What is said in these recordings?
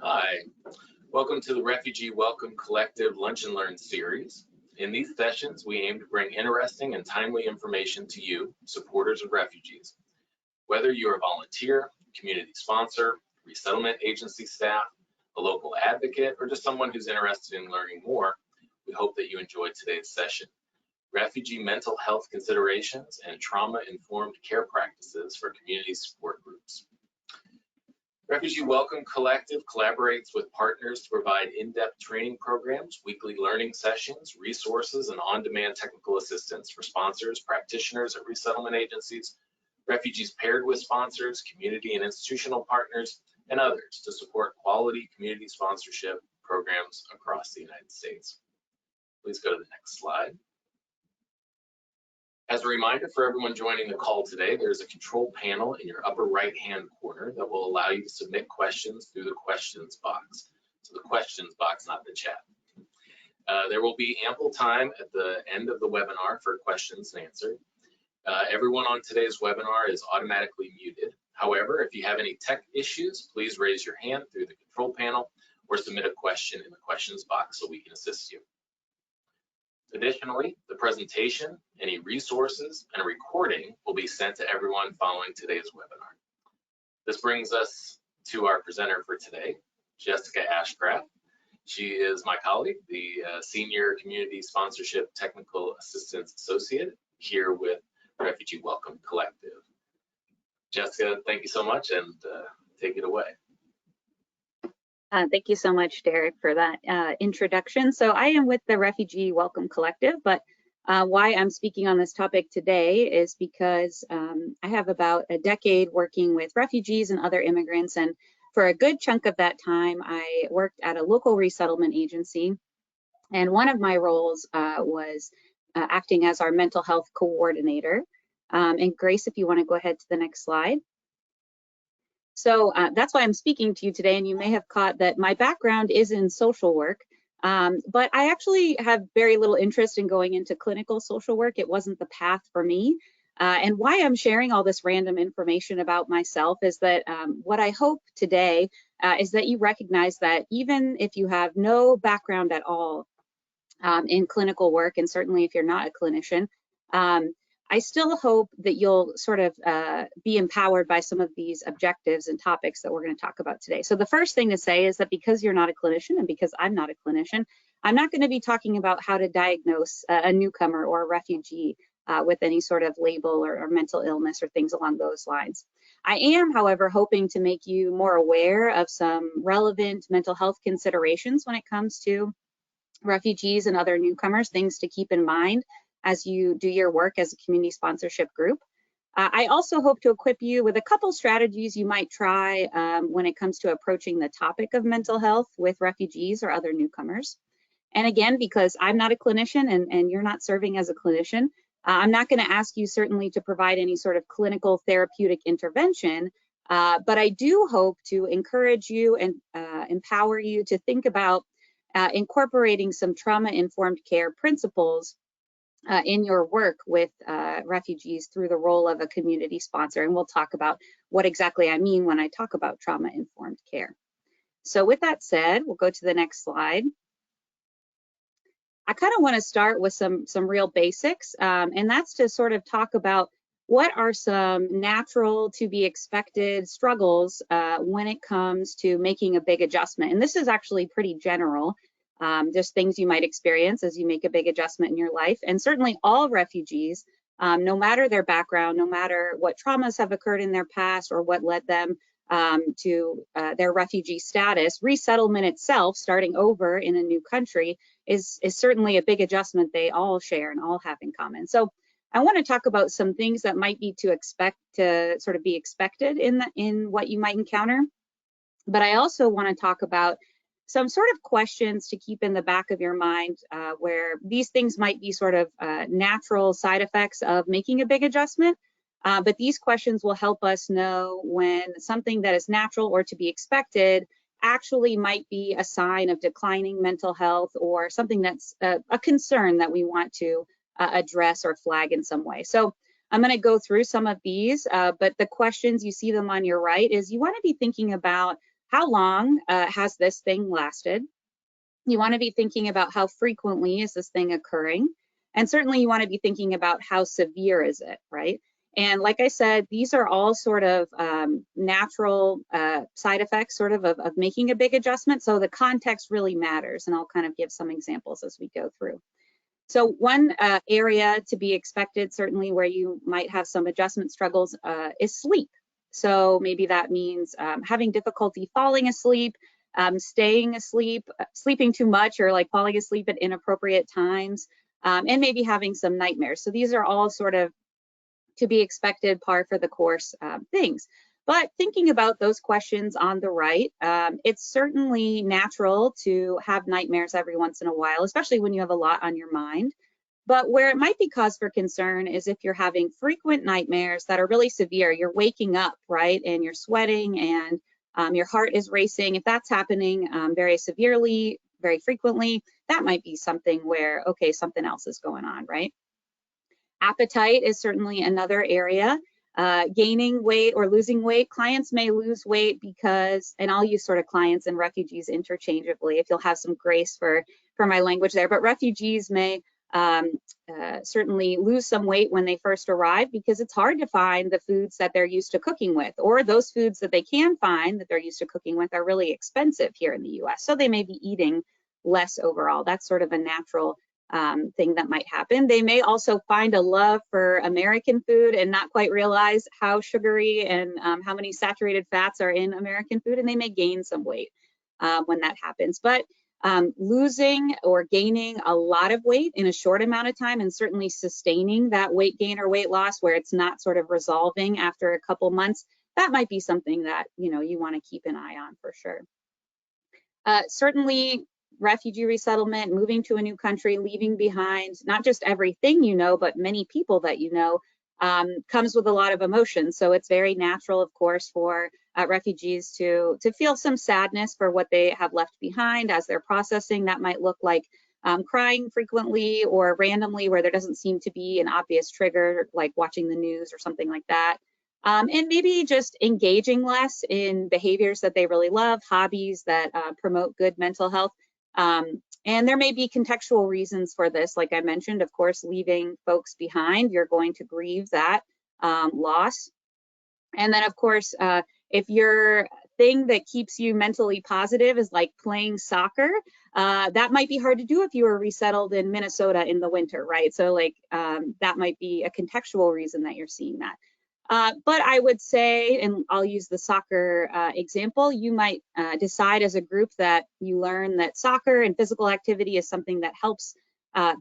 Hi, welcome to the Refugee Welcome Collective Lunch and Learn series. In these sessions, we aim to bring interesting and timely information to you, supporters of refugees. Whether you're a volunteer, community sponsor, resettlement agency staff, a local advocate, or just someone who's interested in learning more, we hope that you enjoyed today's session. Refugee mental health considerations and trauma-informed care practices for community support groups. Refugee Welcome Collective collaborates with partners to provide in-depth training programs, weekly learning sessions, resources, and on-demand technical assistance for sponsors, practitioners at resettlement agencies, refugees paired with sponsors, community and institutional partners, and others to support quality community sponsorship programs across the United States. Please go to the next slide. As a reminder for everyone joining the call today, there's a control panel in your upper right-hand corner that will allow you to submit questions through the questions box. So the questions box, not the chat. There will be ample time at the end of the webinar for questions and answers. Everyone on today's webinar is automatically muted. However, if you have any tech issues, please raise your hand through the control panel or submit a question in the questions box so we can assist you. Additionally, the presentation, any resources, and a recording will be sent to everyone following today's webinar. This brings us to our presenter for today, Jessica Ashcraft. She is my colleague, the Senior Community Sponsorship Technical Assistance Associate here with Refugee Welcome Collective. Jessica, thank you so much, and take it away. Thank you so much, Derek, for that introduction. So I am with the Refugee Welcome Collective, but why I'm speaking on this topic today is because I have about a decade working with refugees and other immigrants, and for a good chunk of that time, I worked at a local resettlement agency, and one of my roles was acting as our mental health coordinator. And Grace, if you want to go ahead to the next slide. So that's why I'm speaking to you today, and you may have caught that my background is in social work, but I actually have very little interest in going into clinical social work. It wasn't the path for me. And why I'm sharing all this random information about myself is that what I hope today is that you recognize that even if you have no background at all in clinical work, and certainly if you're not a clinician, I still hope that you'll sort of be empowered by some of these objectives and topics that we're going to talk about today. So the first thing to say is that because you're not a clinician and because I'm not a clinician, I'm not going to be talking about how to diagnose a newcomer or a refugee with any sort of label or mental illness or things along those lines. I am, however, hoping to make you more aware of some relevant mental health considerations when it comes to refugees and other newcomers, things to keep in mind as you do your work as a community sponsorship group. I also hope to equip you with a couple strategies you might try when it comes to approaching the topic of mental health with refugees or other newcomers. And again, because I'm not a clinician and you're not serving as a clinician, I'm not going to ask you certainly to provide any sort of clinical therapeutic intervention, but I do hope to encourage you and empower you to think about incorporating some trauma-informed care principles in your work with refugees through the role of a community sponsor. And we'll talk about what exactly I mean when I talk about trauma-informed care. So with that said, we'll go to the next slide. I kind of want to start with some real basics, and that's to sort of talk about what are some natural to be expected struggles when it comes to making a big adjustment. And this is actually pretty general. Just things you might experience as you make a big adjustment in your life. And certainly all refugees, no matter their background, no matter what traumas have occurred in their past or what led them to their refugee status, resettlement itself, starting over in a new country, is certainly a big adjustment they all share and all have in common. So I want to talk about some things that might be to sort of be expected in what you might encounter. But I also want to talk about some sort of questions to keep in the back of your mind where these things might be sort of natural side effects of making a big adjustment, but these questions will help us know when something that is natural or to be expected actually might be a sign of declining mental health or something that's a concern that we want to address or flag in some way. So I'm going to go through some of these, but the questions, you see them on your right, is you want to be thinking about how long has this thing lasted? You want to be thinking about how frequently is this thing occurring? And certainly you want to be thinking about how severe is it, right? And like I said, these are all sort of natural side effects sort of making a big adjustment. So the context really matters. And I'll kind of give some examples as we go through. So one area to be expected, certainly where you might have some adjustment struggles, is sleep. So maybe that means having difficulty falling asleep, staying asleep, sleeping too much, or like falling asleep at inappropriate times, and maybe having some nightmares. So these are all sort of to be expected, par for the course things. But thinking about those questions on the right, it's certainly natural to have nightmares every once in a while, especially when you have a lot on your mind. But where it might be cause for concern is if you're having frequent nightmares that are really severe. You're waking up, right, and you're sweating and your heart is racing. If that's happening very severely, very frequently, that might be something where, okay, something else is going on, right? Appetite is certainly another area. Gaining weight or losing weight, clients may lose weight because, and I'll use sort of clients and refugees interchangeably if you'll have some grace for my language there, but refugees may certainly lose some weight when they first arrive because it's hard to find the foods that they're used to cooking with, or those foods that they can find that they're used to cooking with are really expensive here in the US. So they may be eating less overall. That's sort of a natural thing that might happen. They may also find a love for American food and not quite realize how sugary and how many saturated fats are in American food, and they may gain some weight when that happens. But losing or gaining a lot of weight in a short amount of time, and certainly sustaining that weight gain or weight loss where it's not sort of resolving after a couple months, that might be something that you want to keep an eye on for sure. Certainly refugee resettlement, moving to a new country, leaving behind not just everything but many people that comes with a lot of emotion. So it's very natural, of course, for refugees to feel some sadness for what they have left behind as they're processing. That might look like crying frequently or randomly where there doesn't seem to be an obvious trigger, like watching the news or something like that. And maybe just engaging less in behaviors that they really love, hobbies that promote good mental health. And there may be contextual reasons for this. Like I mentioned, of course, leaving folks behind, you're going to grieve that loss. And then, of course, if your thing that keeps you mentally positive is like playing soccer, that might be hard to do if you were resettled in Minnesota in the winter, right? So like that might be a contextual reason that you're seeing that. But I would say, and I'll use the soccer example, you might decide as a group that you learn that soccer and physical activity is something that helps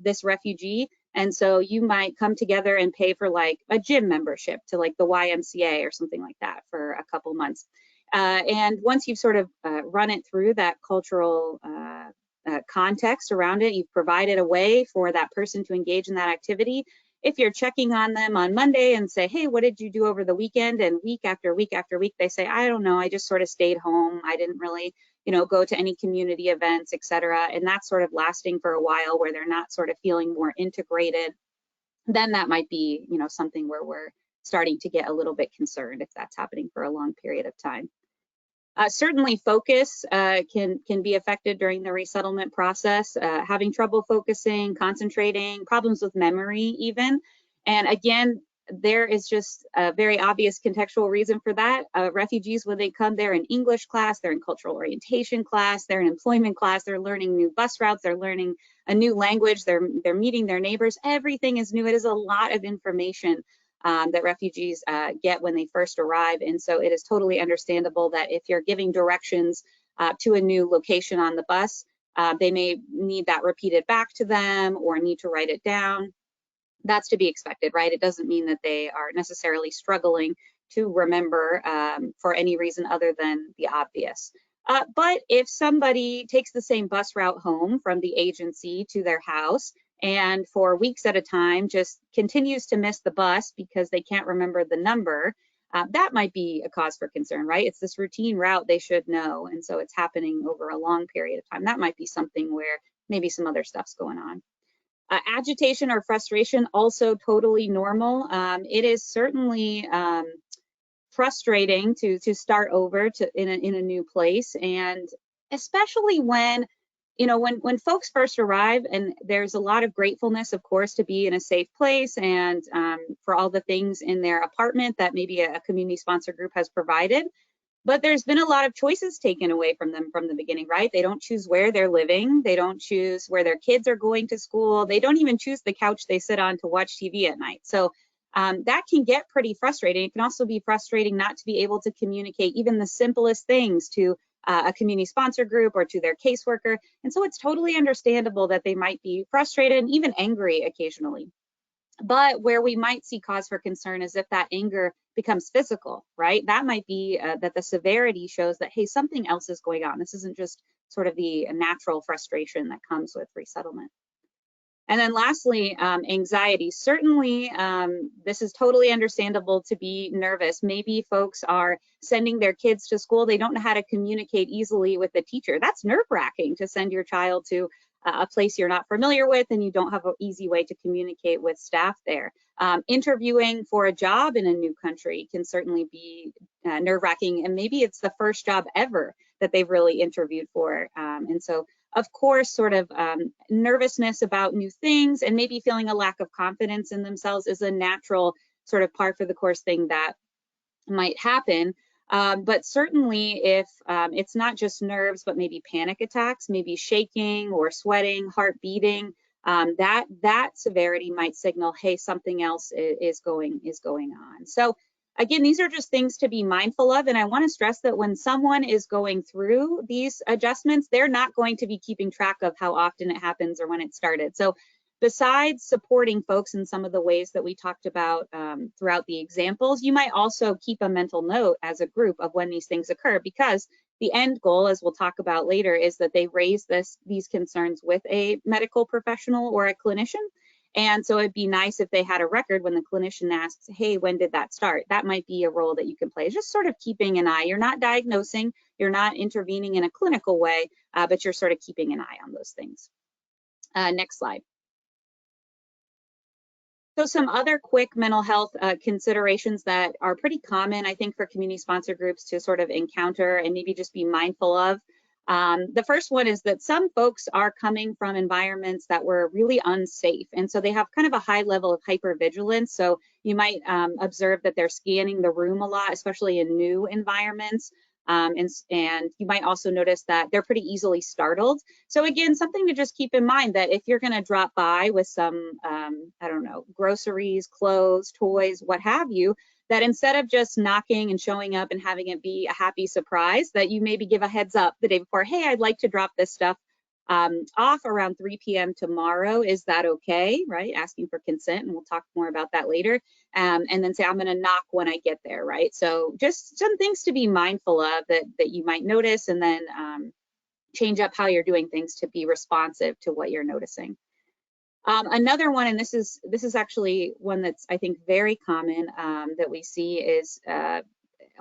this refugee. And so you might come together and pay for like a gym membership to like the YMCA or something like that for a couple months. And once you've sort of run it through that cultural context around it, you've provided a way for that person to engage in that activity. If you're checking on them on Monday and say, hey, what did you do over the weekend? And week after week after week, they say, I don't know, I just sort of stayed home. I didn't really, go to any community events, et cetera. And that's sort of lasting for a while where they're not sort of feeling more integrated. Then that might be, something where we're starting to get a little bit concerned if that's happening for a long period of time. Certainly focus can be affected during the resettlement process, having trouble focusing, concentrating, problems with memory even. And again, there is just a very obvious contextual reason for that. Refugees, when they come, they're in English class, they're in cultural orientation class, they're in employment class, they're learning new bus routes, they're learning a new language, they're meeting their neighbors, everything is new. It is a lot of information that refugees get when they first arrive. And so it is totally understandable that if you're giving directions to a new location on the bus, they may need that repeated back to them or need to write it down. That's to be expected, right? It doesn't mean that they are necessarily struggling to remember for any reason other than the obvious. But if somebody takes the same bus route home from the agency to their house and for weeks at a time just continues to miss the bus because they can't remember the number, that might be a cause for concern, right? It's this routine route they should know, and so it's happening over a long period of time. That might be something where maybe some other stuff's going on. Agitation or frustration, also totally normal. It is certainly frustrating to start over in a new place, and especially when when folks first arrive, and there's a lot of gratefulness, of course, to be in a safe place and for all the things in their apartment that maybe a community sponsor group has provided. But there's been a lot of choices taken away from them from the beginning, right? They don't choose where they're living. They don't choose where their kids are going to school. They don't even choose the couch they sit on to watch TV at night. So that can get pretty frustrating. It can also be frustrating not to be able to communicate even the simplest things to a community sponsor group or to their caseworker. And so it's totally understandable that they might be frustrated and even angry occasionally. But where we might see cause for concern is if that anger becomes physical, right? That might be that the severity shows that, hey, something else is going on. This isn't just sort of the natural frustration that comes with resettlement. And then lastly, anxiety. Certainly, this is totally understandable to be nervous. Maybe folks are sending their kids to school. They don't know how to communicate easily with the teacher. That's nerve-wracking to send your child to a place you're not familiar with and you don't have an easy way to communicate with staff there. Interviewing for a job in a new country can certainly be nerve-wracking, and maybe it's the first job ever that they've really interviewed for. And so, of course, sort of nervousness about new things and maybe feeling a lack of confidence in themselves is a natural sort of par for the course thing that might happen. But certainly if it's not just nerves, but maybe panic attacks, maybe shaking or sweating, heart beating, that severity might signal, hey, something else is going on. So again, these are just things to be mindful of. And I want to stress that when someone is going through these adjustments, they're not going to be keeping track of how often it happens or when it started. So besides supporting folks in some of the ways that we talked about throughout the examples, you might also keep a mental note as a group of when these things occur, because the end goal, as we'll talk about later, is that they raise these concerns with a medical professional or a clinician. And so it'd be nice if they had a record when the clinician asks, hey, when did that start? That might be a role that you can play. It's just sort of keeping an eye. You're not diagnosing, you're not intervening in a clinical way, but you're sort of keeping an eye on those things. Next slide. So some other quick mental health considerations that are pretty common, I think, for community sponsor groups to sort of encounter and maybe just be mindful of. The first one is that some folks are coming from environments that were really unsafe. And so they have kind of a high level of hypervigilance. So you might observe that they're scanning the room a lot, especially in new environments. And you might also notice that they're pretty easily startled. So again, something to just keep in mind, that if you're going to drop by with some, I don't know, groceries, clothes, toys, what have you, that instead of just knocking and showing up and having it be a happy surprise, that you maybe give a heads up the day before, hey, I'd like to drop this stuff off around 3 p.m. tomorrow. Is that okay? Right? Asking for consent, and we'll talk more about that later. And then say, I'm going to knock when I get there, right? So just some things to be mindful of that you might notice, and then change up how you're doing things to be responsive to what you're noticing. Another one, and this is actually one that's, I think, very common that we see, is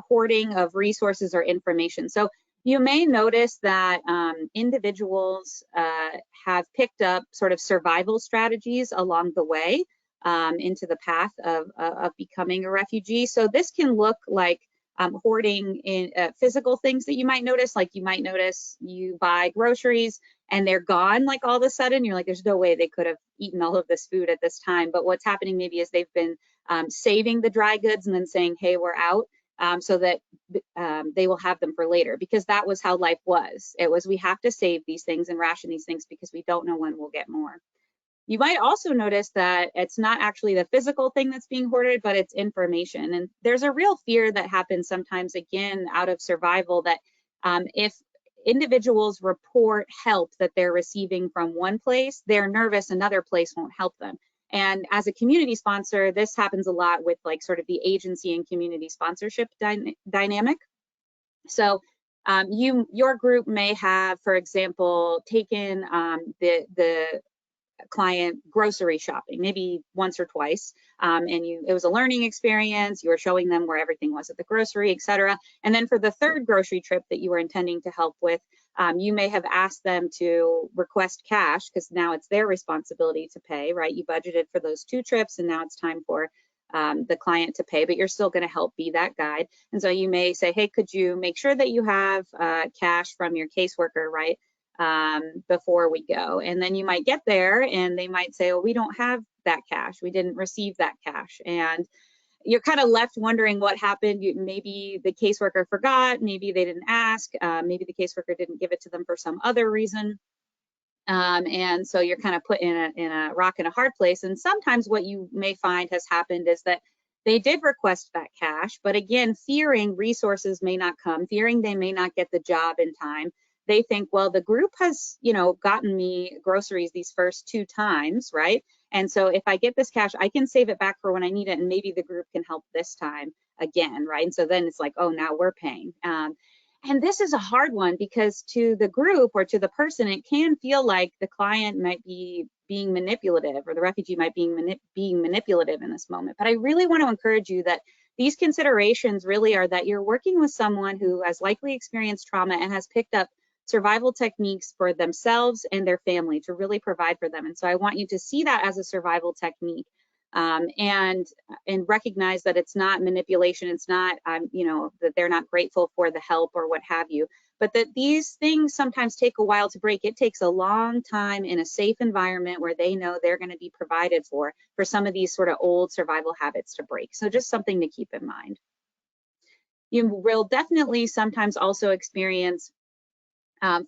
hoarding of resources or information. So you may notice that individuals have picked up sort of survival strategies along the way into the path of becoming a refugee. So this can look like hoarding in physical things that you might notice. Like you might notice you buy groceries and they're gone, like all of a sudden. You're like, there's no way they could have eaten all of this food at this time. But what's happening maybe is they've been saving the dry goods and then saying, hey, we're out, so that they will have them for later, because that was how life was. It was, we have to save these things and ration these things because we don't know when we'll get more. You might also notice that it's not actually the physical thing that's being hoarded, but it's information. And there's a real fear that happens sometimes, again, out of survival, that if individuals report help that they're receiving from one place, they're nervous another place won't help them. And as a community sponsor, this happens a lot with like sort of the agency and community sponsorship dynamic. So your group may have, for example, taken the client grocery shopping, maybe once or twice, and it was a learning experience. You were showing them where everything was at the grocery, etc. And then for the third grocery trip that you were intending to help with, you may have asked them to request cash, because now it's their responsibility to pay, right? You budgeted for those 2 trips, and now it's time for the client to pay, but you're still going to help be that guide. And so you may say, hey, could you make sure that you have cash from your caseworker, right, before we go? And then you might get there and they might say, oh, we don't have that cash. We didn't receive that cash. And you're kind of left wondering what happened. Maybe the caseworker forgot, maybe they didn't ask, maybe the caseworker didn't give it to them for some other reason. And so you're kind of put in a rock and a hard place. And sometimes what you may find has happened is that they did request that cash, but again, fearing resources may not come, fearing they may not get the job in time. They think, well, the group has, gotten me groceries these first 2 times, right? And so if I get this cash, I can save it back for when I need it, and maybe the group can help this time again, right? And so then it's like, oh, now we're paying. And this is a hard one because to the group or to the person, it can feel like the client might be being manipulative, or the refugee might be being manipulative in this moment. But I really want to encourage you that these considerations really are that you're working with someone who has likely experienced trauma and has picked up survival techniques for themselves and their family to really provide for them. And so I want you to see that as a survival technique, and recognize that it's not manipulation. It's not, that they're not grateful for the help or what have you, but that these things sometimes take a while to break. It takes a long time in a safe environment where they know they're going to be provided for some of these sort of old survival habits to break. So just something to keep in mind. You will definitely sometimes also experience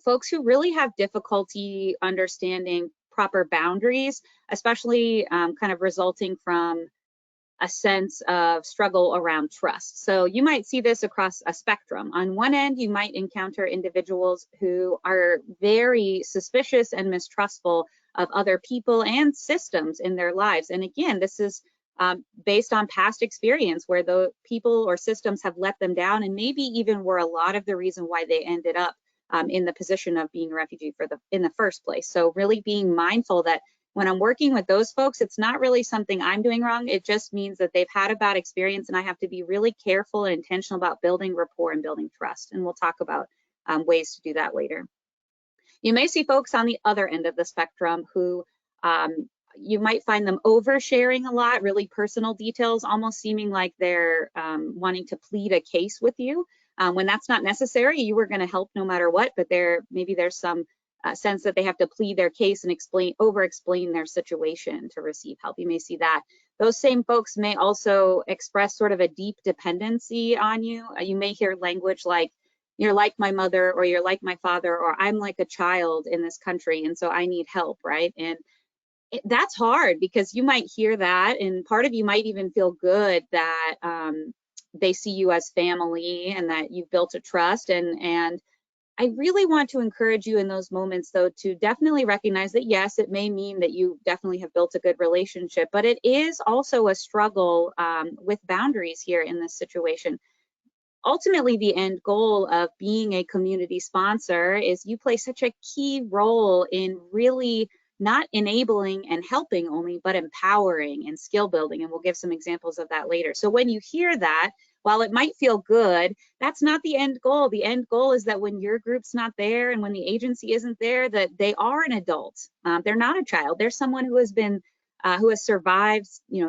folks who really have difficulty understanding proper boundaries, especially kind of resulting from a sense of struggle around trust. So you might see this across a spectrum. On one end, you might encounter individuals who are very suspicious and mistrustful of other people and systems in their lives. And again, this is based on past experience where the people or systems have let them down, and maybe even were a lot of the reason why they ended up in the position of being a refugee in the first place. So really being mindful that when I'm working with those folks, it's not really something I'm doing wrong. It just means that they've had a bad experience, and I have to be really careful and intentional about building rapport and building trust. And we'll talk about ways to do that later. You may see folks on the other end of the spectrum who you might find them oversharing a lot, really personal details, almost seeming like they're wanting to plead a case with you. When that's not necessary. You were going to help no matter what, but maybe there's some sense that they have to plead their case and over-explain their situation to receive help. You may see that. Those same folks may also express sort of a deep dependency on you. You may hear language like, you're like my mother, or you're like my father, or I'm like a child in this country, and so I need help, right? And that's hard because you might hear that, and part of you might even feel good that they see you as family and that you've built a trust. And I really want to encourage you in those moments, though, to definitely recognize that, yes, it may mean that you definitely have built a good relationship, but it is also a struggle with boundaries here in this situation. Ultimately, the end goal of being a community sponsor is you play such a key role in really not enabling and helping only, but empowering and skill building. And we'll give some examples of that later. So when you hear that, while it might feel good, that's not the end goal. The end goal is that when your group's not there and when the agency isn't there, that they are an adult. They're not a child. They're someone who has been, who has survived,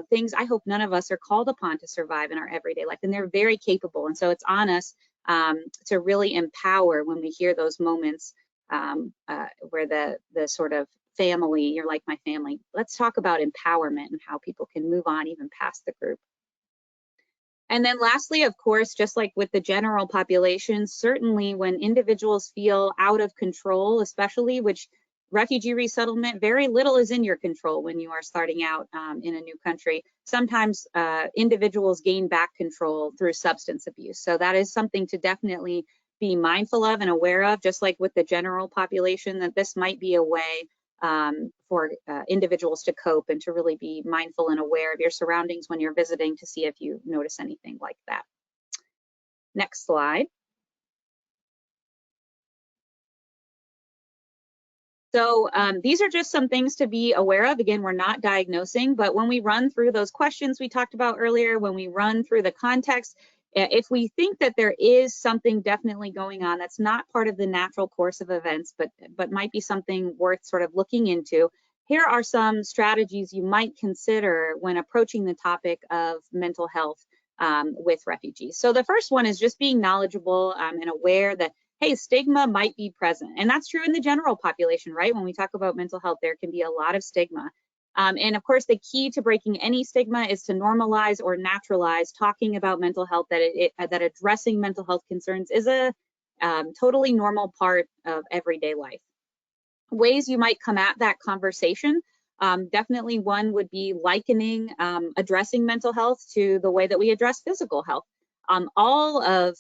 things I hope none of us are called upon to survive in our everyday life. And they're very capable. And so it's on us to really empower when we hear those moments where the sort of family, you're like my family. Let's talk about empowerment and how people can move on even past the group. And then lastly, of course, just like with the general population, certainly when individuals feel out of control, especially, which refugee resettlement, very little is in your control when you are starting out in a new country. Sometimes individuals gain back control through substance abuse. So that is something to definitely be mindful of and aware of, just like with the general population, that this might be a way for individuals to cope and to really be mindful and aware of your surroundings when you're visiting to see if you notice anything like that. Next slide. So these are just some things to be aware of. Again, we're not diagnosing, but when we run through those questions we talked about earlier, when we run through the context, if we think that there is something definitely going on that's not part of the natural course of events, but might be something worth sort of looking into, here are some strategies you might consider when approaching the topic of mental health with refugees. So the first one is just being knowledgeable and aware that, hey, stigma might be present. And that's true in the general population, right? When we talk about mental health, there can be a lot of stigma. And of course, the key to breaking any stigma is to normalize or naturalize talking about mental health, that addressing mental health concerns is a totally normal part of everyday life. Ways you might come at that conversation, definitely one would be likening addressing mental health to the way that we address physical health. All of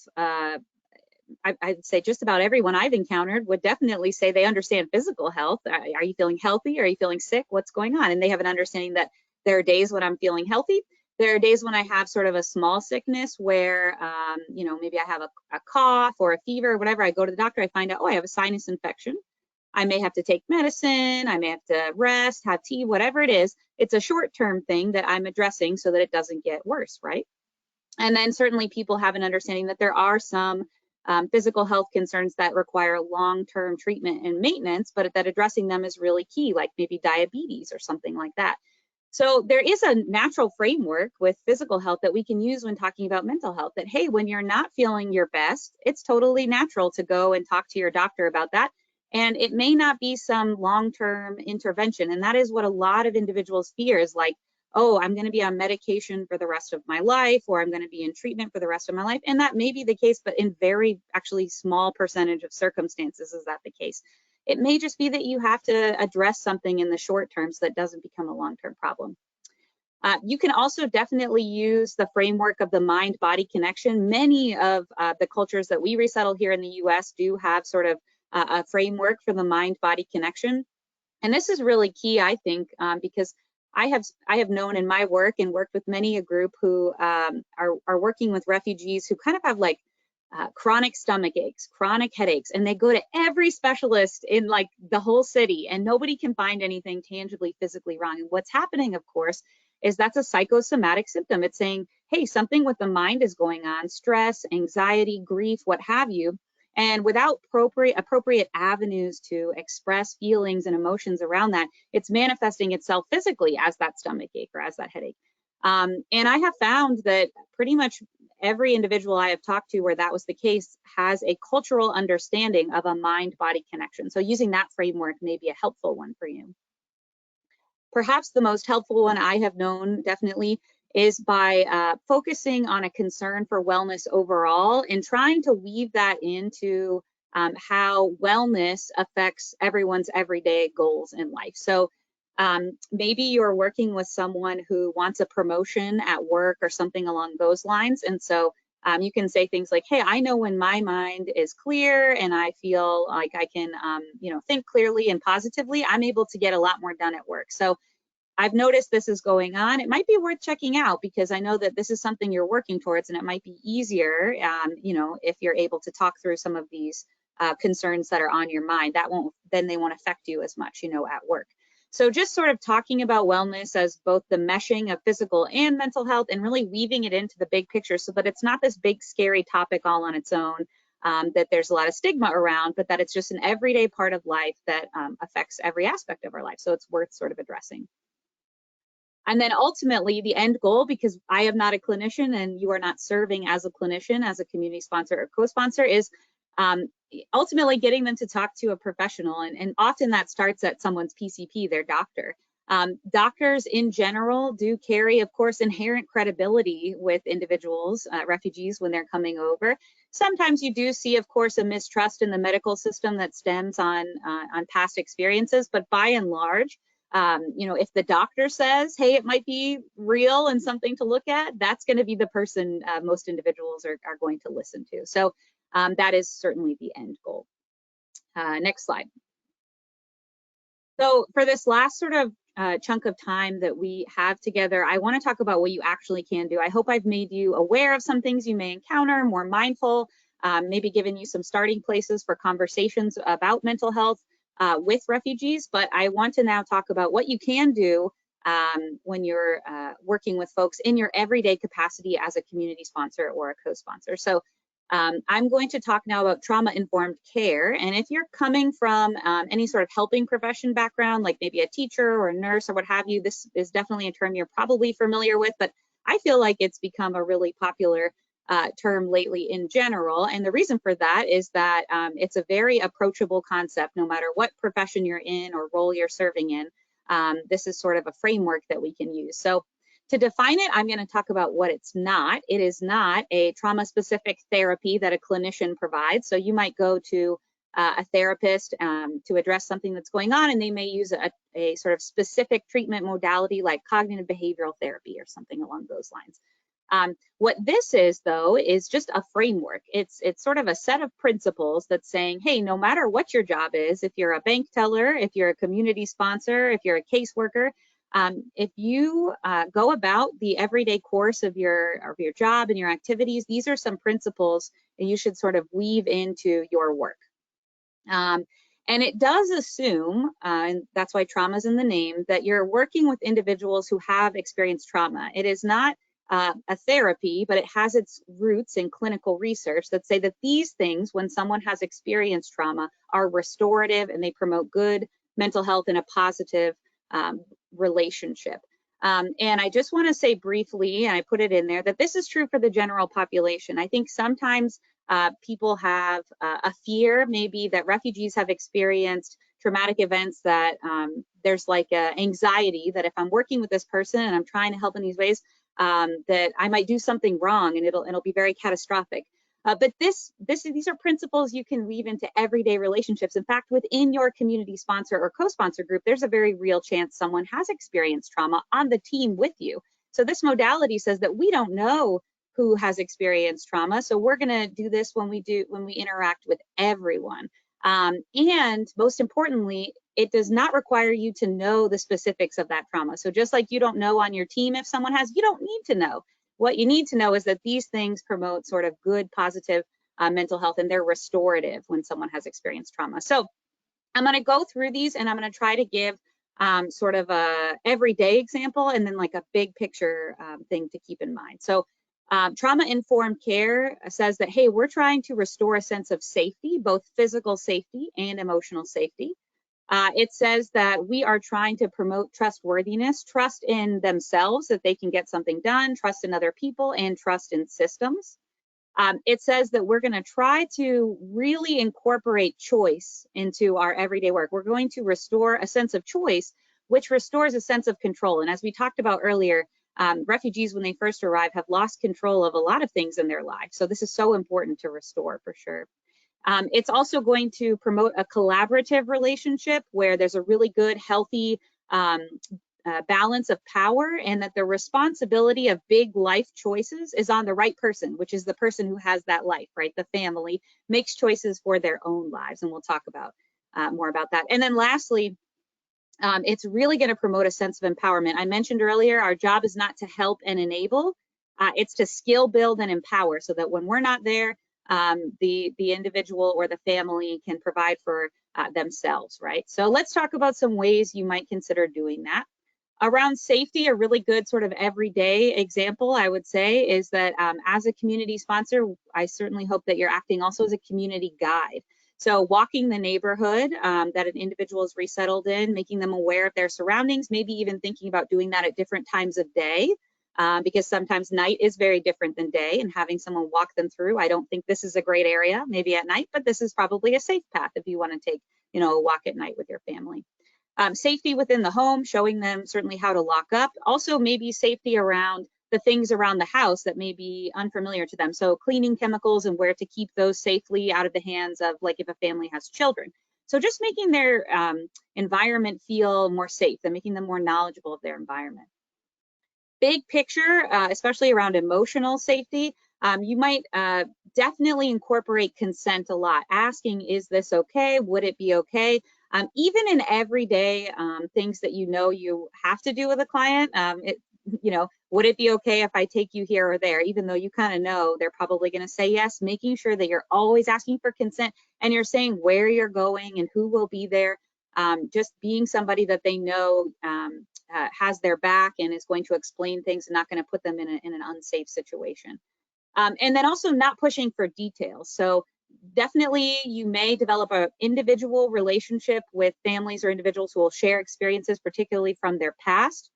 I'd say just about everyone I've encountered would definitely say they understand physical health. Are you feeling healthy? Are you feeling sick? What's going on? And they have an understanding that there are days when I'm feeling healthy. There are days when I have sort of a small sickness where, you know, maybe I have a cough or a fever or whatever. I go to the doctor, I find out, oh, I have a sinus infection. I may have to take medicine, I may have to rest, have tea, whatever it is. It's a short-term thing that I'm addressing so that it doesn't get worse, right? And then certainly people have an understanding that there are some physical health concerns that require long-term treatment and maintenance, but that addressing them is really key, like maybe diabetes or something like that. So there is a natural framework with physical health that we can use when talking about mental health, that, hey, when you're not feeling your best, it's totally natural to go and talk to your doctor about that. And it may not be some long-term intervention. And that is what a lot of individuals fear, is like, oh, I'm going to be on medication for the rest of my life, or I'm going to be in treatment for the rest of my life. And that may be the case, but in very actually small percentage of circumstances is that the case. It may just be that you have to address something in the short term so that doesn't become a long-term problem. You can also definitely use the framework of the mind-body connection. Many of the cultures that we resettle here in the US do have sort of a framework for the mind-body connection. And this is really key, I think, because I have known in my work and worked with many a group who are working with refugees who kind of have like chronic stomach aches, chronic headaches, and they go to every specialist in like the whole city and nobody can find anything tangibly physically wrong. And what's happening, of course, is that's a psychosomatic symptom. It's saying, hey, something with the mind is going on, stress, anxiety, grief, what have you. And without appropriate avenues to express feelings and emotions around that, it's manifesting itself physically as that stomach ache or as that headache. And I have found that pretty much every individual I have talked to where that was the case has a cultural understanding of a mind-body connection. So using that framework may be a helpful one for you. Perhaps the most helpful one I have known definitely is by focusing on a concern for wellness overall and trying to weave that into how wellness affects everyone's everyday goals in life. So maybe you're working with someone who wants a promotion at work or something along those lines. And so you can say things like, hey, I know when my mind is clear and I feel like I can, you know, think clearly and positively, I'm able to get a lot more done at work. So I've noticed this is going on. It might be worth checking out because I know that this is something you're working towards, and it might be easier, you know, if you're able to talk through some of these concerns that are on your mind. Then they won't affect you as much, you know, at work. So just sort of talking about wellness as both the meshing of physical and mental health and really weaving it into the big picture so that it's not this big scary topic all on its own, that there's a lot of stigma around, but that it's just an everyday part of life that affects every aspect of our life. So it's worth sort of addressing. And then ultimately the end goal, because I am not a clinician and you are not serving as a clinician, as a community sponsor or co-sponsor, is ultimately getting them to talk to a professional. And often that starts at someone's PCP, their doctor. Doctors in general do carry, of course, inherent credibility with individuals, refugees, when they're coming over. Sometimes you do see, of course, a mistrust in the medical system that stems on past experiences, but by and large, you know, if the doctor says, hey, it might be real and something to look at, that's going to be the person most individuals are going to listen to. So that is certainly the end goal. Next slide. So for this last sort of chunk of time that we have together, I want to talk about what you actually can do. I hope I've made you aware of some things you may encounter, more mindful, maybe given you some starting places for conversations about mental health with refugees, but I want to now talk about what you can do when you're working with folks in your everyday capacity as a community sponsor or a co-sponsor. So I'm going to talk now about trauma-informed care. And if you're coming from any sort of helping profession background, like maybe a teacher or a nurse or what have you, this is definitely a term you're probably familiar with, but I feel like it's become a really popular term lately in general. And the reason for that is that it's a very approachable concept, no matter what profession you're in or role you're serving in. This is sort of a framework that we can use. So to define it, I'm going to talk about what it's not. It is not a trauma-specific therapy that a clinician provides. So you might go to a therapist to address something that's going on, and they may use a sort of specific treatment modality like cognitive behavioral therapy or something along those lines. What this is, though, is just a framework. It's sort of a set of principles that's saying, hey, no matter what your job is, if you're a bank teller, if you're a community sponsor, if you're a caseworker, if you go about the everyday course of your job and your activities, these are some principles that you should sort of weave into your work. And it does assume, and that's why trauma is in the name, that you're working with individuals who have experienced trauma. It is not a therapy, but it has its roots in clinical research that say that these things, when someone has experienced trauma, are restorative and they promote good mental health and a positive relationship. And I just want to say briefly, and I put it in there, that this is true for the general population. I think sometimes people have a fear maybe that refugees have experienced traumatic events, that there's like anxiety that if I'm working with this person and I'm trying to help in these ways, that I might do something wrong and it'll be very catastrophic. But these are principles you can weave into everyday relationships. In fact, within your community sponsor or co-sponsor group, there's a very real chance someone has experienced trauma on the team with you. So this modality says that we don't know who has experienced trauma, so we're going to do this when we interact with everyone. And most importantly, it does not require you to know the specifics of that trauma. So just like you don't know on your team if someone has, you don't need to know. What you need to know is that these things promote sort of good, positive mental health, and they're restorative when someone has experienced trauma. So I'm going to go through these, and I'm going to try to give sort of a everyday example and then like a big picture thing to keep in mind. So trauma-informed care says that, hey, we're trying to restore a sense of safety, both physical safety and emotional safety. It says that we are trying to promote trustworthiness, trust in themselves that they can get something done, trust in other people, and trust in systems. It says that we're going to try to really incorporate choice into our everyday work. We're going to restore a sense of choice, which restores a sense of control. And as we talked about earlier, refugees, when they first arrive, have lost control of a lot of things in their lives. So this is so important to restore for sure. It's also going to promote a collaborative relationship where there's a really good, healthy balance of power, and that the responsibility of big life choices is on the right person, which is the person who has that life, right? The family makes choices for their own lives, and we'll talk about more about that. And then lastly, it's really going to promote a sense of empowerment. I mentioned earlier, our job is not to help and enable, it's to skill build and empower, so that when we're not there, the individual or the family can provide for themselves, right? So let's talk about some ways you might consider doing that. Around safety, a really good sort of everyday example, I would say, is that as a community sponsor, I certainly hope that you're acting also as a community guide. So walking the neighborhood that an individual is resettled in, making them aware of their surroundings, maybe even thinking about doing that at different times of day, because sometimes night is very different than day, and having someone walk them through, I don't think this is a great area, maybe at night, but this is probably a safe path if you want to take, a walk at night with your family. Safety within the home, showing them certainly how to lock up. Also maybe safety around the things around the house that may be unfamiliar to them. So cleaning chemicals and where to keep those safely out of the hands of, like, if a family has children. So just making their environment feel more safe and making them more knowledgeable of their environment. Big picture, especially around emotional safety, you might definitely incorporate consent a lot. Asking, is this okay? Would it be okay? Even in everyday things that you have to do with a client, would it be okay if I take you here or there? Even though you kind of know they're probably going to say yes, making sure that you're always asking for consent and you're saying where you're going and who will be there. Just being somebody that they know has their back and is going to explain things and not going to put them in an unsafe situation. And then also not pushing for details. So definitely you may develop an individual relationship with families or individuals who will share experiences, particularly from their past.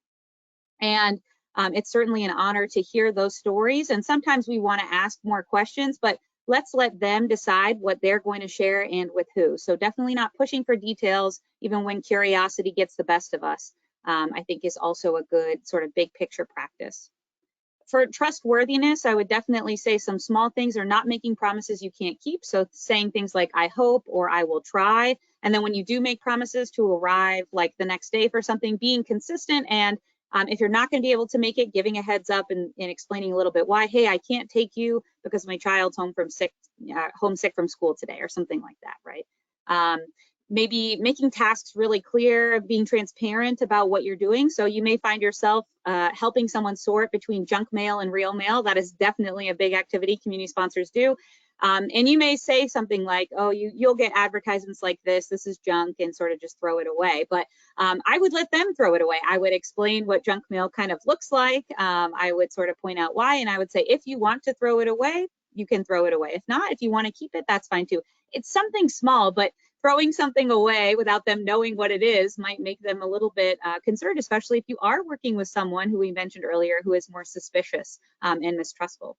And it's certainly an honor to hear those stories. And sometimes we want to ask more questions, but let's let them decide what they're going to share and with who. So definitely not pushing for details, even when curiosity gets the best of us, I think is also a good sort of big picture practice. For trustworthiness, I would definitely say some small things are not making promises you can't keep. So saying things like, I hope, or I will try. And then when you do make promises to arrive like the next day for something, being consistent. And if you're not going to be able to make it, giving a heads up and explaining a little bit why, hey, I can't take you because my child's homesick from school today, or something like that, right? Maybe making tasks really clear, being transparent about what you're doing. So you may find yourself helping someone sort between junk mail and real mail. That is definitely a big activity community sponsors do. And you may say something like, oh, you'll get advertisements like this is junk, and sort of just throw it away. But I would let them throw it away. I would explain what junk mail kind of looks like. I would sort of point out why, and I would say, if you want to throw it away, you can throw it away. If not, if you want to keep it, that's fine too. It's something small, but throwing something away without them knowing what it is might make them a little bit concerned, especially if you are working with someone who we mentioned earlier who is more suspicious and mistrustful.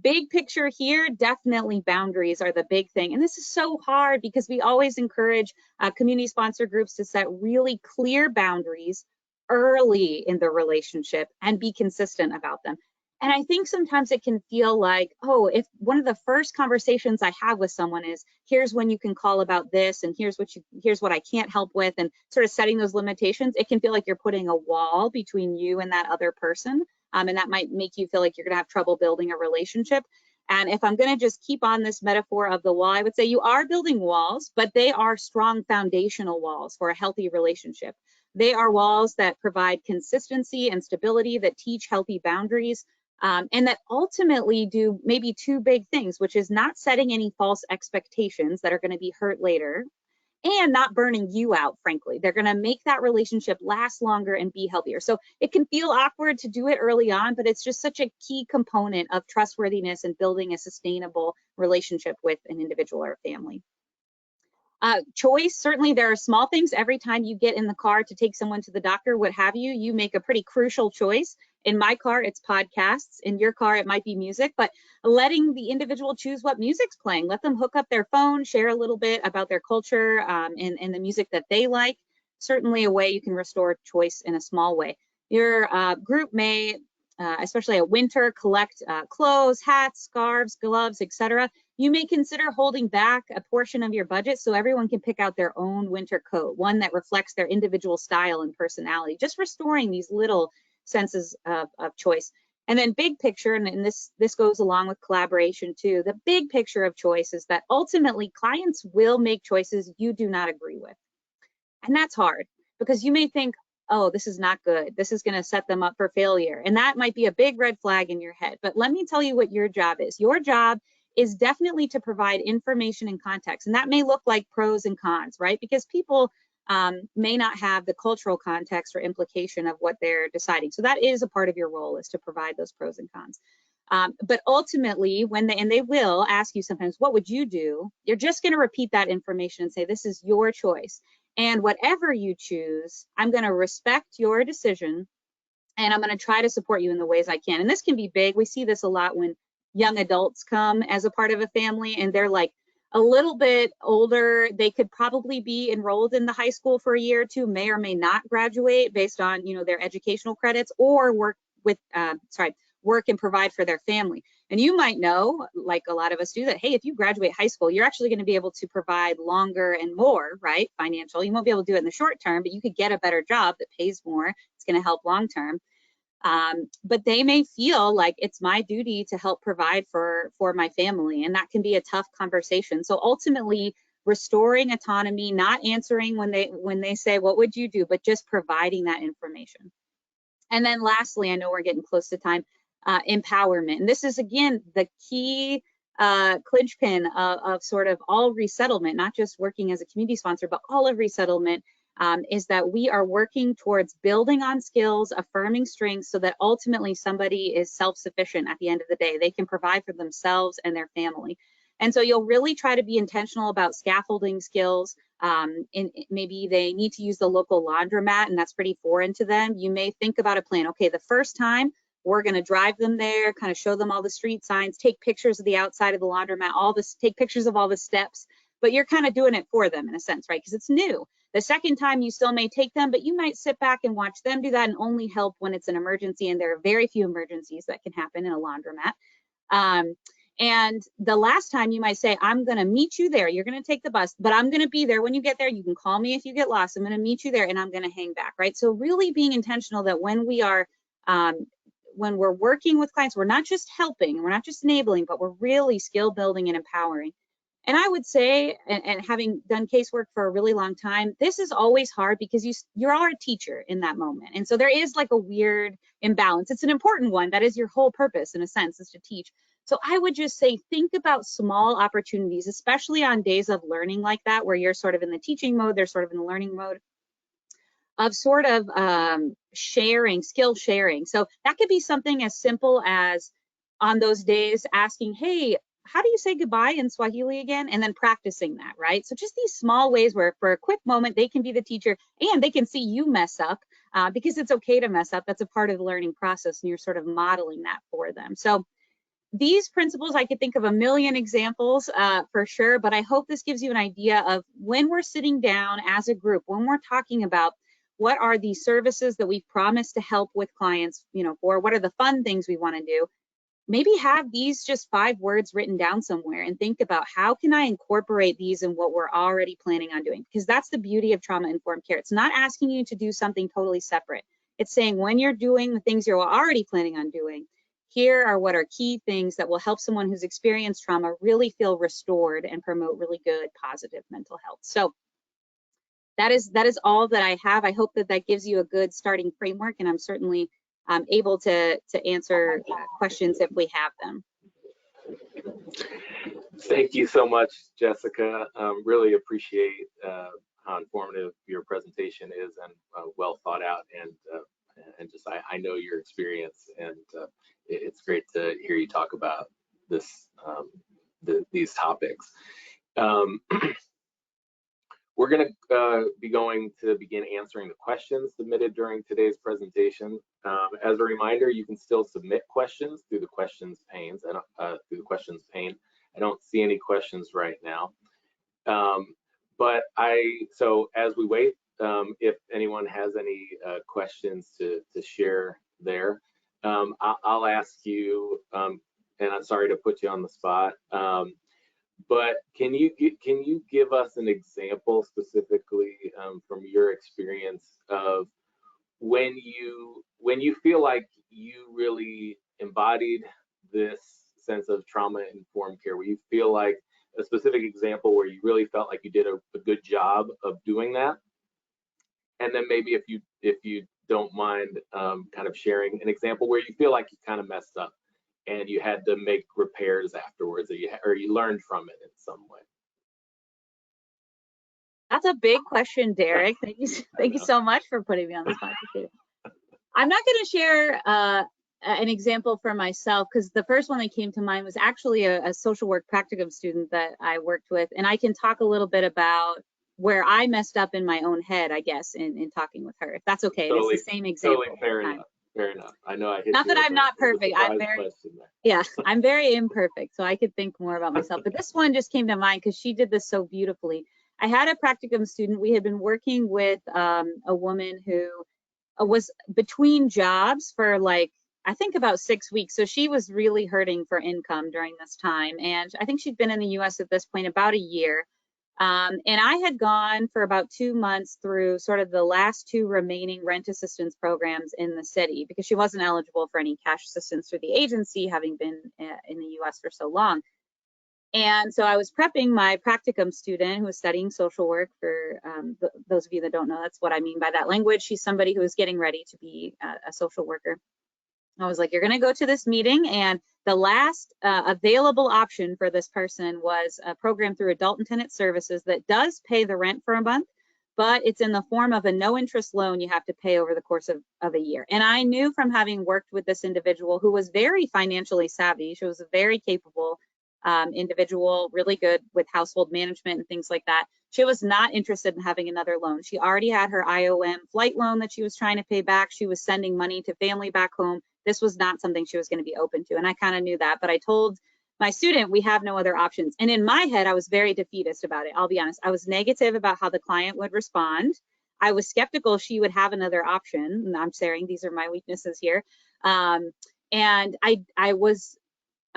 Big picture here, definitely boundaries are the big thing. And this is so hard because we always encourage community sponsor groups to set really clear boundaries early in the relationship and be consistent about them. And I think sometimes it can feel like, oh, if one of the first conversations I have with someone is, here's when you can call about this, and here's what I can't help with, and sort of setting those limitations, it can feel like you're putting a wall between you and that other person. And that might make you feel like you're going to have trouble building a relationship. And if I'm going to just keep on this metaphor of the wall, I would say you are building walls, but they are strong foundational walls for a healthy relationship. They are walls that provide consistency and stability, that teach healthy boundaries, and that ultimately do maybe two big things, which is not setting any false expectations that are going to be hurt later, and not burning you out, frankly. They're going to make that relationship last longer and be healthier. So it can feel awkward to do it early on, but it's just such a key component of trustworthiness and building a sustainable relationship with an individual or a family. Choice, certainly there are small things. Every time you get in the car to take someone to the doctor, what have you, you make a pretty crucial choice. In my car, it's podcasts. In your car, it might be music, but letting the individual choose what music's playing. Let them hook up their phone, share a little bit about their culture and the music that they like. Certainly a way you can restore choice in a small way. Your group may, especially at winter, collect clothes, hats, scarves, gloves, etc. You may consider holding back a portion of your budget so everyone can pick out their own winter coat, one that reflects their individual style and personality, just restoring these little senses of choice. And then big picture, and this goes along with collaboration too, the big picture of choice is that ultimately clients will make choices you do not agree with. And that's hard because you may think, oh, this is not good. This is going to set them up for failure. And that might be a big red flag in your head. But let me tell you what your job is. Your job is definitely to provide information and context. And that may look like pros and cons, right? Because people may not have the cultural context or implication of what they're deciding. So that is a part of your role, is to provide those pros and cons. But ultimately, they will ask you sometimes, what would you do? You're just going to repeat that information and say, this is your choice. And whatever you choose, I'm going to respect your decision, and I'm going to try to support you in the ways I can. And this can be big. We see this a lot when young adults come as a part of a family, and they're like a little bit older. They could probably be enrolled in the high school for a year or two, may or may not graduate based on, their educational credits, or work and provide for their family. And you might know, like a lot of us do, that, hey, if you graduate high school, you're actually going to be able to provide longer and more, right? Financial. You won't be able to do it in the short term, but you could get a better job that pays more. It's going to help long term. But they may feel like it's my duty to help provide for my family, and that can be a tough conversation. So ultimately, restoring autonomy, not answering when they say, what would you do, but just providing that information. And then lastly, I know we're getting close to time, empowerment. And this is, again, the key clinchpin of sort of all resettlement, not just working as a community sponsor, but all of resettlement. is that we are working towards building on skills, affirming strengths, so that ultimately somebody is self-sufficient at the end of the day. They can provide for themselves and their family. And so you'll really try to be intentional about scaffolding skills. Maybe they need to use the local laundromat and that's pretty foreign to them. You may think about a plan. Okay, the first time we're going to drive them there, kind of show them all the street signs, take pictures of the outside of the laundromat, take pictures of all the steps, but you're kind of doing it for them in a sense, right? Because it's new. The second time you still may take them, but you might sit back and watch them do that and only help when it's an emergency, and there are very few emergencies that can happen in a laundromat. And the last time you might say, I'm going to meet you there. You're going to take the bus, but I'm going to be there when you get there. You can call me if you get lost. I'm going to meet you there and I'm going to hang back, right? So really being intentional that when we are, when we're working with clients, we're not just helping, we're not just enabling, but we're really skill building and empowering. And I would say, and having done casework for a really long time, this is always hard because you are a teacher in that moment. And so there is like a weird imbalance. It's an important one. That is your whole purpose in a sense, is to teach. So I would just say, think about small opportunities, especially on days of learning like that, where you're sort of in the teaching mode, they're sort of in the learning mode, of sort of sharing, skill sharing. So that could be something as simple as on those days asking, hey, how do you say goodbye in Swahili again? And then practicing that, right? So just these small ways where for a quick moment, they can be the teacher and they can see you mess up because it's okay to mess up. That's a part of the learning process and you're sort of modeling that for them. So these principles, I could think of a million examples for sure, but I hope this gives you an idea of when we're sitting down as a group, when we're talking about what are the services that we've promised to help with clients, for what are the fun things we want to do, maybe have these just 5 words written down somewhere and think about how can I incorporate these in what we're already planning on doing? Because that's the beauty of trauma-informed care. It's not asking you to do something totally separate. It's saying when you're doing the things you're already planning on doing, here are what are key things that will help someone who's experienced trauma really feel restored and promote really good, positive mental health. So that is all that I have. I hope that gives you a good starting framework, and I'm certainly able to answer questions if we have them. Thank you so much, Jessica. Really appreciate how informative your presentation is and well thought out, and just I know your experience, and it's great to hear you talk about this these topics. We're going to be going to begin answering the questions submitted during today's presentation. As a reminder, you can still submit questions through the questions panes and through the questions pane. I don't see any questions right now, so as we wait, if anyone has any questions to share there, I'll ask you, and I'm sorry to put you on the spot, but can you give us an example specifically from your experience of when you feel like you really embodied this sense of trauma-informed care, where you feel like a specific example where you really felt like you did a good job of doing that? And then maybe if you don't mind kind of sharing an example where you feel like you kind of messed up and you had to make repairs afterwards, or you learned from it in some way. That's a big question, Derek. Thank you so much for putting me on the spot. I'm not going to share an example for myself, because the first one that came to mind was actually a social work practicum student that I worked with, and I can talk a little bit about where I messed up in my own head, I guess, in talking with her, if that's okay. Totally, it's the same example. Totally fair enough. Fair enough. I know I hit not you that I'm not perfect. I'm very imperfect, so I could think more about myself. But this one just came to mind because she did this so beautifully. I had a practicum student. We had been working with a woman who was between jobs for I think about 6 weeks. So she was really hurting for income during this time. And I think she'd been in the US at this point about a year. And I had gone for about 2 months through sort of the last 2 remaining rent assistance programs in the city, because she wasn't eligible for any cash assistance through the agency, having been in the US for so long. And so I was prepping my practicum student who was studying social work. For those of you that don't know, that's what I mean by that language. She's somebody who is getting ready to be a social worker. I was like, you're going to go to this meeting, and the last available option for this person was a program through Adult and Tenant Services that does pay the rent for a month, but it's in the form of a no interest loan you have to pay over the course of a year. And I knew from having worked with this individual who was very financially savvy, she was a very capable individual, really good with household management and things like that. She was not interested in having another loan. She already had her IOM flight loan that she was trying to pay back. She was sending money to family back home. This was not something she was going to be open to. And I kind of knew that, but I told my student, we have no other options. And in my head, I was very defeatist about it. I'll be honest. I was negative about how the client would respond. I was skeptical she would have another option. And I'm sharing, these are my weaknesses here. And I was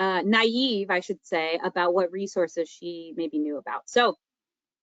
naive, I should say, about what resources she maybe knew about. So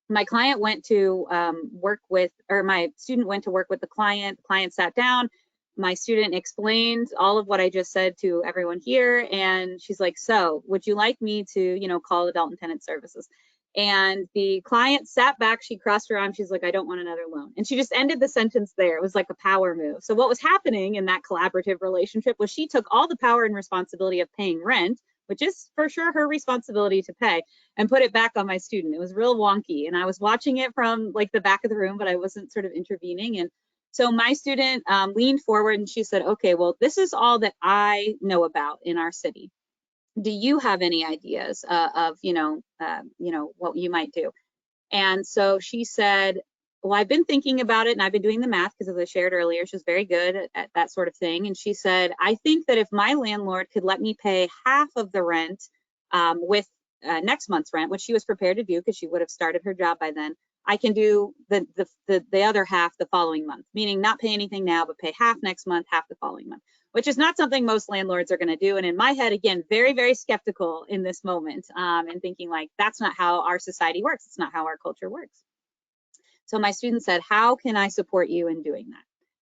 my client went to my student went to work with the client. The client sat down. My student explained all of what I just said to everyone here. And she's like, so would you like me to, call Adult and Tenant Services? And the client sat back, she crossed her arms, she's like, I don't want another loan. And she just ended the sentence there. It was like a power move. So what was happening in that collaborative relationship was she took all the power and responsibility of paying rent, which is for sure her responsibility to pay, and put it back on my student. It was real wonky. And I was watching it from like the back of the room, but I wasn't sort of intervening. And so my student leaned forward and she said, okay, well, this is all that I know about in our city. Do you have any ideas of, what you might do? And so she said, well, I've been thinking about it and I've been doing the math because as I shared earlier, she's very good at that sort of thing. And she said, I think that if my landlord could let me pay half of the rent with next month's rent, which she was prepared to do because she would have started her job by then, I can do the other half the following month, meaning not pay anything now, but pay half next month, half the following month, which is not something most landlords are going to do. And in my head, again, very, very skeptical in this moment and thinking like, that's not how our society works. It's not how our culture works. So my student said, how can I support you in doing that?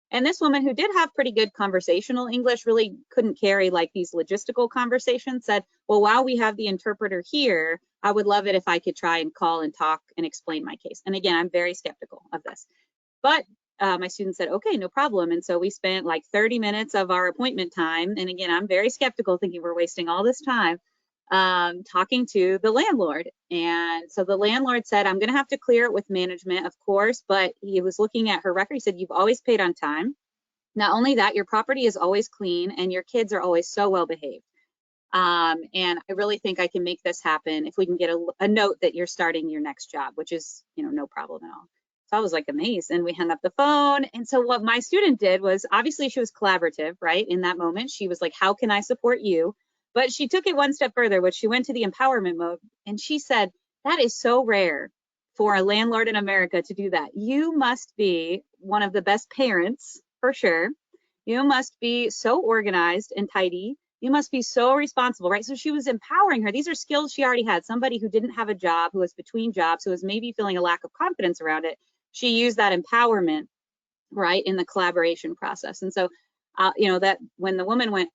And this woman, who did have pretty good conversational English, really couldn't carry like these logistical conversations, said, well, while we have the interpreter here, I would love it if I could try and call and talk and explain my case. And again, I'm very skeptical of this. But my student said, okay, no problem. And so we spent like 30 minutes of our appointment time. And again, I'm very skeptical, thinking we're wasting all this time talking to the landlord. And so the landlord said, I'm going to have to clear it with management, of course, but he was looking at her record. He said, you've always paid on time. Not only that, your property is always clean and your kids are always so well behaved. And I really think I can make this happen if we can get a note that you're starting your next job, which is, no problem at all. So I was like amazed, and we hung up the phone. And so what my student did was, obviously she was collaborative, right? In that moment, she was like, how can I support you? But she took it one step further, which she went to the empowerment mode. And she said, that is so rare for a landlord in America to do that. You must be one of the best parents, for sure. You must be so organized and tidy. You must be so responsible, right? So she was empowering her. These are skills she already had. Somebody who didn't have a job, who was between jobs, who was maybe feeling a lack of confidence around it. She used that empowerment, right, in the collaboration process. And so, that when the woman went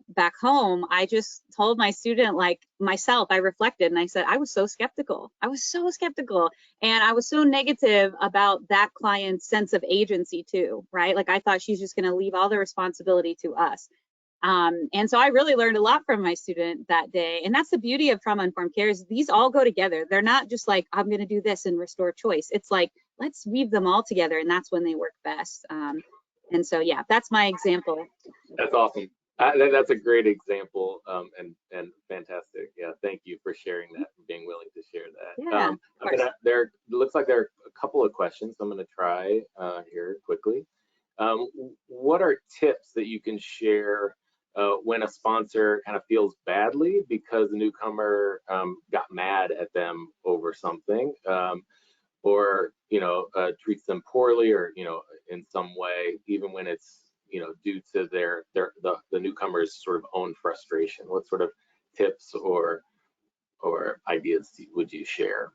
back home, I just told my student, like myself, I reflected and I said, I was so skeptical. I was so skeptical. And I was so negative about that client's sense of agency too, right? Like I thought she's just going to leave all the responsibility to us. And so I really learned a lot from my student that day. And that's the beauty of trauma-informed care, is these all go together. They're not just like, I'm going to do this and restore choice. It's like, let's weave them all together, and that's when they work best. And so, yeah, that's my example. That's awesome. That's a great example and fantastic. Yeah, thank you for sharing that and being willing to share that. Yeah, there looks like there are a couple of questions I'm going to try here quickly. What are tips that you can share when a sponsor kind of feels badly because the newcomer got mad at them over something, or treats them poorly, or in some way, even when it's due to the newcomer's sort of own frustration? What sort of tips or ideas would you share?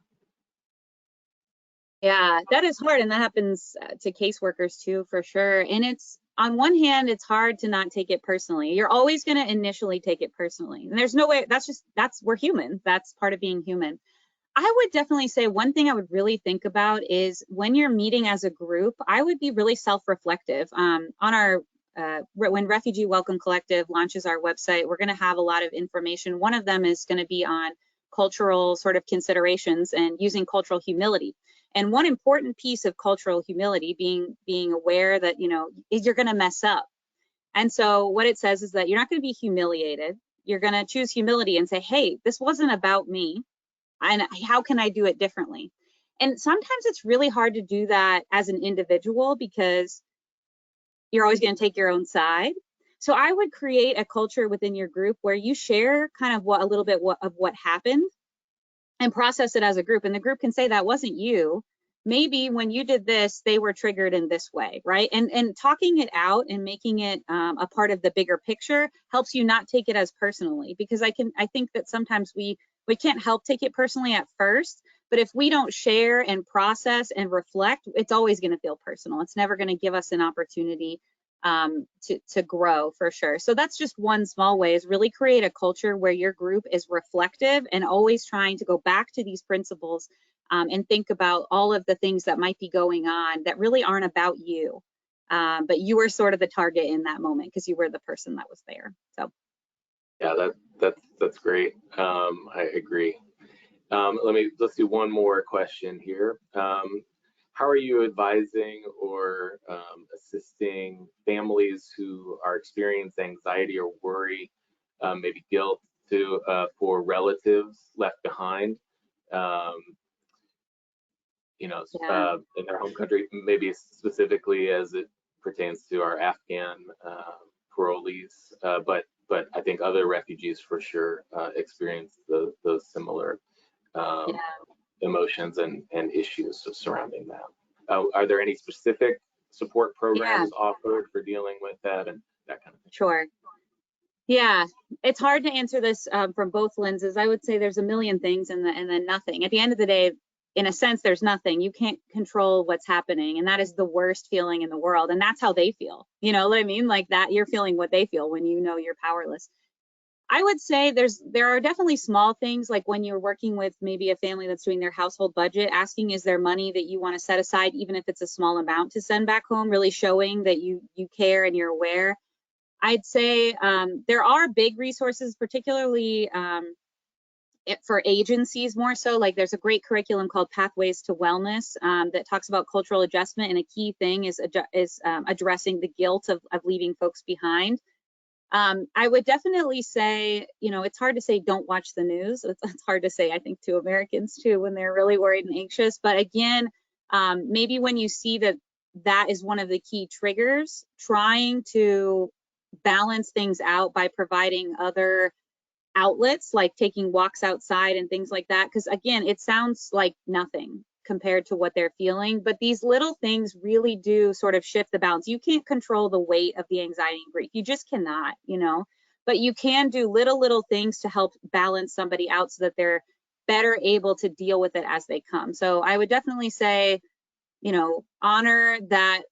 Yeah, that is hard, and that happens to caseworkers too, for sure. And it's, on one hand, it's hard to not take it personally. You're always going to initially take it personally, and there's no way. We're human. That's part of being human. I would definitely say one thing I would really think about is when you're meeting as a group, I would be really self-reflective. On our when Refugee Welcome Collective launches our website, we're going to have a lot of information. One of them is going to be on cultural sort of considerations and using cultural humility. And one important piece of cultural humility, being aware that, you know, is you're going to mess up. And so what it says is that you're not going to be humiliated. You're going to choose humility and say, hey, this wasn't about me, and how can I do it differently? And sometimes it's really hard to do that as an individual because you're always going to take your own side. So I would create a culture within your group where you share kind of a little bit of what happened and process it as a group. And the group can say that wasn't you. Maybe when you did this, they were triggered in this way, right? And talking it out and making it a part of the bigger picture helps you not take it as personally, because I think that sometimes we can't help take it personally at first, but if we don't share and process and reflect, it's always going to feel personal. It's never going to give us an opportunity to grow, for sure. So that's just one small way, is really create a culture where your group is reflective and always trying to go back to these principles and think about all of the things that might be going on that really aren't about you, but you were sort of the target in that moment because you were the person that was there. So yeah, that's great. I agree. Let's do one more question here. How are you advising or assisting families who are experiencing anxiety or worry, maybe guilt for relatives left behind, yeah, in their home country, maybe specifically as it pertains to our Afghan parolees, but I think other refugees for sure experience those similar yeah. emotions and issues surrounding that. Are there any specific support Yeah, programs offered for dealing with that and that kind of thing? sure. Yeah, it's hard to answer this from both lenses. I would say there's a million things and then nothing. At the end of the day, in a sense, there's nothing. You can't control what's happening, and that is the worst feeling in the world. And that's how they feel. You know what I mean? Like that, you're feeling what they feel when you know you're powerless. I would say there are definitely small things, like when you're working with maybe a family that's doing their household budget, asking, is there money that you want to set aside, even if it's a small amount, to send back home, really showing that you care and you're aware. I'd say there are big resources, particularly for agencies more so. Like there's a great curriculum called Pathways to Wellness that talks about cultural adjustment, and a key thing is addressing the guilt of leaving folks behind. I would definitely say, you know, it's hard to say don't watch the news. It's hard to say, I think, to Americans too, when they're really worried and anxious. But again, maybe when you see that is one of the key triggers, trying to balance things out by providing other outlets, like taking walks outside and things like that. Because again, it sounds like nothing compared to what they're feeling, but these little things really do sort of shift the balance. You can't control the weight of the anxiety and grief. You just cannot, you know, but you can do little things to help balance somebody out so that they're better able to deal with it as they come. So I would definitely say, you know, honor that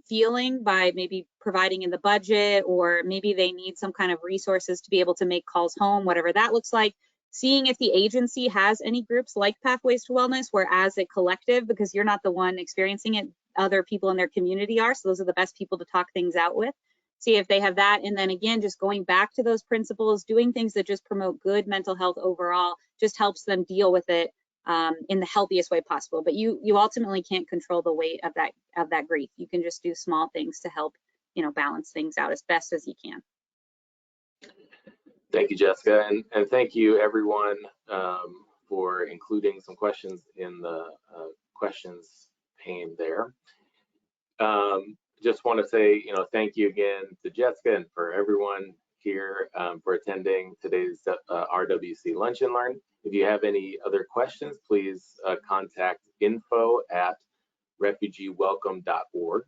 feeling by maybe providing in the budget, or maybe they need some kind of resources to be able to make calls home, whatever that looks like. Seeing if the agency has any groups like Pathways to Wellness, where as a collective, because you're not the one experiencing it, other people in their community are. So those are the best people to talk things out with. See if they have that. And then again, just going back to those principles, doing things that just promote good mental health overall, just helps them deal with it in the healthiest way possible. But you ultimately can't control the weight of that grief. You can just do small things to help, you know, balance things out as best as you can. Thank you, Jessica, and thank you everyone for including some questions in the questions pane there. Just want to say, you know, thank you again to Jessica and for everyone here for attending today's RWC Lunch and Learn. If you have any other questions, please contact info@refugeewelcome.org.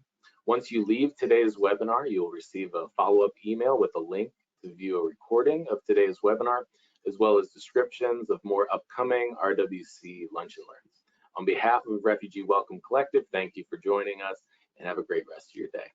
Once you leave today's webinar, you'll receive a follow-up email with a link to view a recording of today's webinar, as well as descriptions of more upcoming RWC Lunch and Learns. On behalf of Refugee Welcome Collective, thank you for joining us and have a great rest of your day.